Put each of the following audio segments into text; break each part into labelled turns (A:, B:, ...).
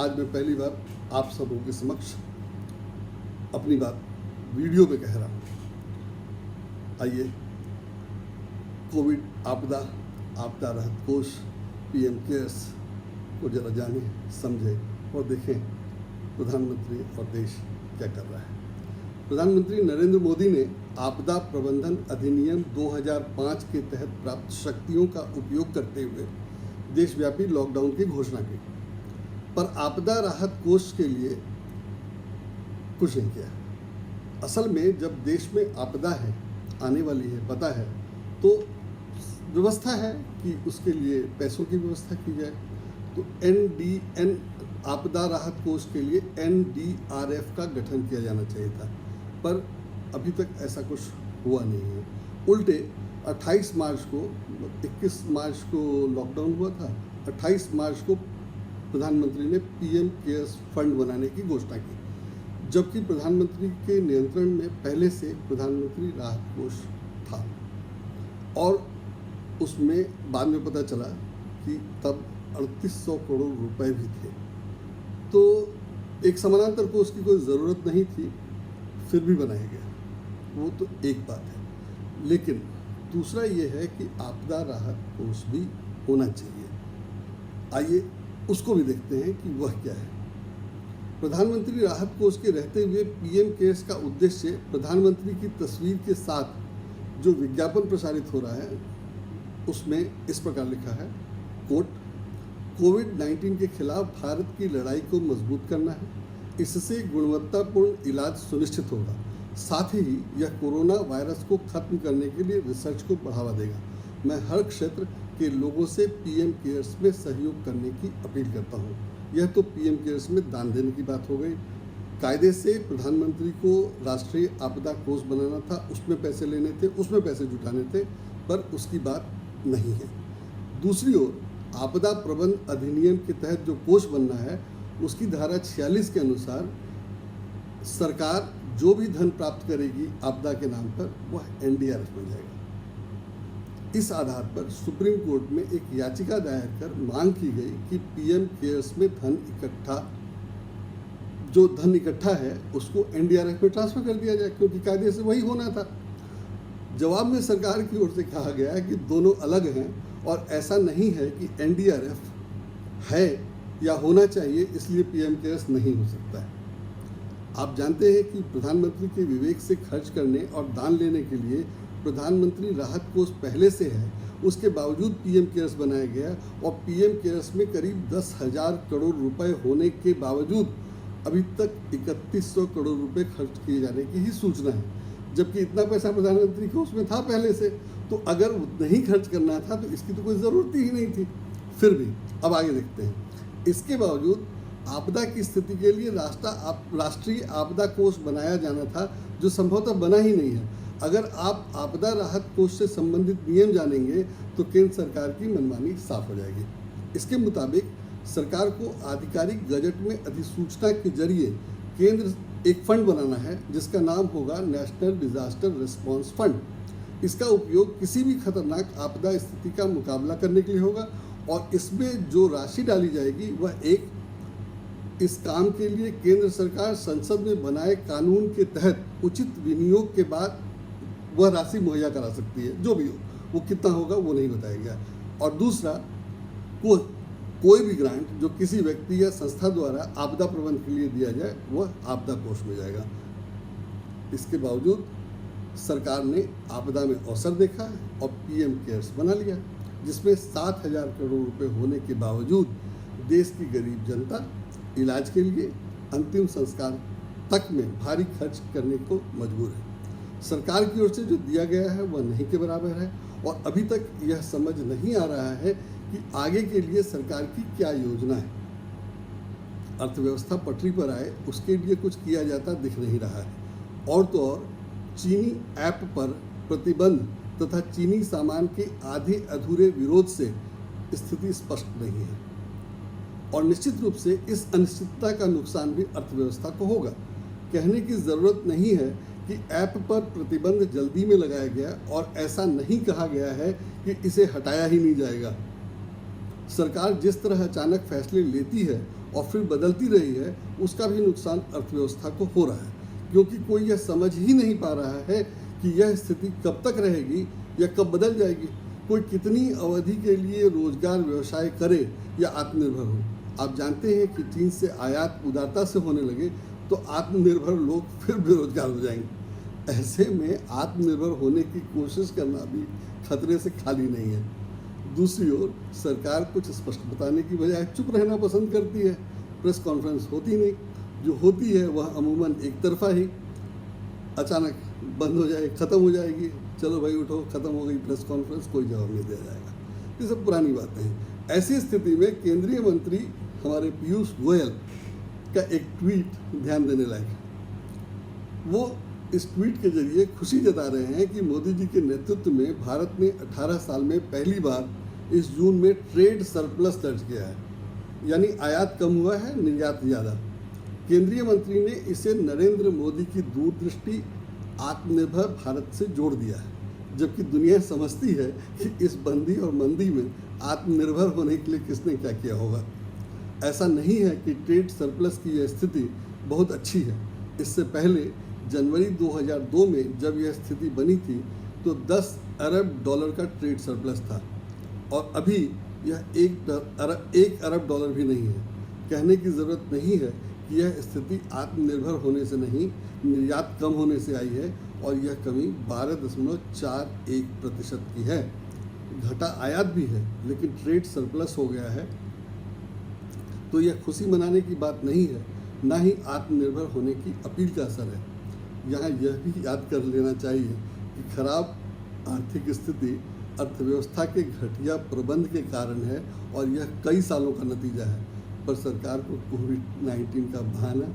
A: आज मैं पहली बार आप सबों के समक्ष अपनी बात वीडियो में कह रहा हूँ। आइए, कोविड आपदा राहत कोष पीएम केयर्स को जरा जाने, समझे और देखें प्रधानमंत्री और देश क्या कर रहा है। प्रधानमंत्री नरेंद्र मोदी ने आपदा प्रबंधन अधिनियम 2005 के तहत प्राप्त शक्तियों का उपयोग करते हुए देशव्यापी लॉकडाउन की घोषणा की, पर आपदा राहत कोष के लिए कुछ नहीं किया। असल में जब देश में आपदा है, आने वाली है, पता है, तो व्यवस्था है कि उसके लिए पैसों की व्यवस्था की जाए। तो NDN आपदा राहत कोष के लिए NDRF का गठन किया जाना चाहिए था, पर अभी तक ऐसा कुछ हुआ नहीं है। उल्टे 28 मार्च को 21 मार्च को लॉकडाउन हुआ था, 28 मार्च को प्रधानमंत्री ने पीएम केयर्स फंड बनाने की घोषणा की, जबकि प्रधानमंत्री के नियंत्रण में पहले से प्रधानमंत्री राहत कोष था और उसमें बाद में पता चला कि तब 3800 करोड़ रुपए भी थे। तो एक समानांतर कोष की कोई ज़रूरत नहीं थी, फिर भी बनाया गया, वो तो एक बात है। लेकिन दूसरा ये है कि आपदा राहत कोष भी होना चाहिए। आइए उसको भी देखते हैं कि वह क्या है। प्रधानमंत्री राहत कोष के रहते हुए पीएम केयर्स का उद्देश्य प्रधानमंत्री की तस्वीर के साथ जो विज्ञापन प्रसारित हो रहा है उसमें इस प्रकार लिखा है, कोट, कोविड-19 के खिलाफ भारत की लड़ाई को मजबूत करना है, इससे गुणवत्तापूर्ण इलाज सुनिश्चित होगा, साथ ही यह कोरोना वायरस को खत्म करने के लिए रिसर्च को बढ़ावा देगा। मैं हर क्षेत्र के लोगों से पीएम केयर्स में सहयोग करने की अपील करता हूँ। यह तो पीएम केयर्स में दान देने की बात हो गई। कायदे से प्रधानमंत्री को राष्ट्रीय आपदा कोष बनाना था, उसमें पैसे लेने थे, उसमें पैसे जुटाने थे, पर उसकी बात नहीं है। दूसरी ओर आपदा प्रबंधन अधिनियम के तहत जो कोष बनना है उसकी धारा 46 के अनुसार सरकार जो भी धन प्राप्त करेगी आपदा के नाम पर वह NDRF बन जाएगा। इस आधार पर सुप्रीम कोर्ट में एक याचिका दायर कर मांग की गई कि पीएम केयर्स में जो धन इकट्ठा है उसको NDRF में ट्रांसफर कर दिया जाए, क्योंकि कायदे से वही होना था। जवाब में सरकार की ओर से कहा गया कि दोनों अलग हैं और ऐसा नहीं है कि NDRF है या होना चाहिए इसलिए पीएम केयर्स नहीं हो सकता है। आप जानते हैं कि प्रधानमंत्री के विवेक से खर्च करने और दान लेने के लिए प्रधानमंत्री राहत कोष पहले से है, उसके बावजूद पीएम केयर्स बनाया गया और पीएम केयर्स में करीब 10,000 करोड़ रुपए होने के बावजूद अभी तक 3100 करोड़ रुपए खर्च किए जाने की ही सूचना है, जबकि इतना पैसा प्रधानमंत्री को उसमें था पहले से। तो अगर उतना ही खर्च करना था तो इसकी तो कोई ज़रूरत ही नहीं थी। फिर भी अब आगे देखते हैं। इसके बावजूद आपदा की स्थिति के लिए राष्ट्रीय आपदा कोष बनाया जाना था, जो संभवतः बना ही नहीं है। अगर आप आपदा राहत कोष से संबंधित नियम जानेंगे तो केंद्र सरकार की मनमानी साफ हो जाएगी। इसके मुताबिक सरकार को आधिकारिक गजट में अधिसूचना के जरिए केंद्र एक फंड बनाना है जिसका नाम होगा नेशनल डिजास्टर रिस्पांस फंड। इसका उपयोग किसी भी खतरनाक आपदा स्थिति का मुकाबला करने के लिए होगा और इसमें जो राशि डाली जाएगी वह इस काम के लिए केंद्र सरकार संसद में बनाए कानून के तहत उचित विनियोग के बाद वह राशि मुहैया करा सकती है। जो भी हो, वो कितना होगा वो नहीं बताया गया। और दूसरा, कोई भी ग्रांट जो किसी व्यक्ति या संस्था द्वारा आपदा प्रबंधन के लिए दिया जाए वह आपदा कोष में जाएगा। इसके बावजूद सरकार ने आपदा में अवसर देखा और पीएम केयर्स बना लिया, जिसमें 7,000 करोड़ रुपए होने के बावजूद देश की गरीब जनता इलाज के लिए अंतिम संस्कार तक में भारी खर्च करने को मजबूर है। सरकार की ओर से जो दिया गया है वह नहीं के बराबर है और अभी तक यह समझ नहीं आ रहा है कि आगे के लिए सरकार की क्या योजना है। अर्थव्यवस्था पटरी पर आए उसके लिए कुछ किया जाता दिख नहीं रहा है। और तो और चीनी ऐप पर प्रतिबंध तथा चीनी सामान के आधे अधूरे विरोध से स्थिति स्पष्ट नहीं है और निश्चित रूप से इस अनिश्चितता का नुकसान भी अर्थव्यवस्था को होगा। कहने की ज़रूरत नहीं है कि ऐप पर प्रतिबंध जल्दी में लगाया गया और ऐसा नहीं कहा गया है कि इसे हटाया ही नहीं जाएगा। सरकार जिस तरह अचानक फैसले लेती है और फिर बदलती रही है, उसका भी नुकसान अर्थव्यवस्था को हो रहा है, क्योंकि कोई यह समझ ही नहीं पा रहा है कि यह स्थिति कब तक रहेगी या कब बदल जाएगी। कोई कितनी अवधि के लिए रोजगार व्यवसाय करे या आत्मनिर्भर हो। आप जानते हैं कि चीन से आयात उदारता से होने लगे तो आत्मनिर्भर लोग फिर बेरोजगार हो जाएंगे। ऐसे में आत्मनिर्भर होने की कोशिश करना भी खतरे से खाली नहीं है। दूसरी ओर सरकार कुछ स्पष्ट बताने की बजाय चुप रहना पसंद करती है। प्रेस कॉन्फ्रेंस होती नहीं, जो होती है वह अमूमन एक तरफा ही अचानक बंद हो जाए, ख़त्म हो जाएगी। चलो भाई उठो, ख़त्म हो गई प्रेस कॉन्फ्रेंस, कोई जवाब नहीं दिया जाएगा। ये सब पुरानी बातें हैं। ऐसी स्थिति में केंद्रीय मंत्री हमारे पीयूष गोयल का एक ट्वीट ध्यान देने लायक है। वो इस ट्वीट के जरिए खुशी जता रहे हैं कि मोदी जी के नेतृत्व में भारत ने 18 साल में पहली बार इस जून में ट्रेड सरप्लस दर्ज किया है, यानी आयात कम हुआ है, निर्यात ज़्यादा। केंद्रीय मंत्री ने इसे नरेंद्र मोदी की दूरदृष्टि आत्मनिर्भर भारत से जोड़ दिया है, जबकि दुनिया समझती है कि इस बंदी और मंदी में आत्मनिर्भर होने के लिए किसने क्या किया होगा। ऐसा नहीं है कि ट्रेड सरप्लस की यह स्थिति बहुत अच्छी है। इससे पहले जनवरी 2002 में जब यह स्थिति बनी थी तो 10 अरब डॉलर का ट्रेड सरप्लस था, और अभी यह 1 अरब डॉलर भी नहीं है। कहने की ज़रूरत नहीं है कि यह स्थिति आत्मनिर्भर होने से नहीं, निर्यात कम होने से आई है, और यह कमी 12.41% की है। घटा आयात भी है, लेकिन ट्रेड सरप्लस हो गया है, तो यह खुशी मनाने की बात नहीं है, ना ही आत्मनिर्भर होने की अपील का असर है। यहाँ यह भी याद कर लेना चाहिए कि खराब आर्थिक स्थिति अर्थव्यवस्था के घटिया प्रबंध के कारण है, और यह कई सालों का नतीजा है। पर सरकार को कोविड-19 का बहाना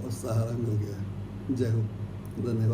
A: और सहारा मिल गया है। जय हो, धन्यवाद।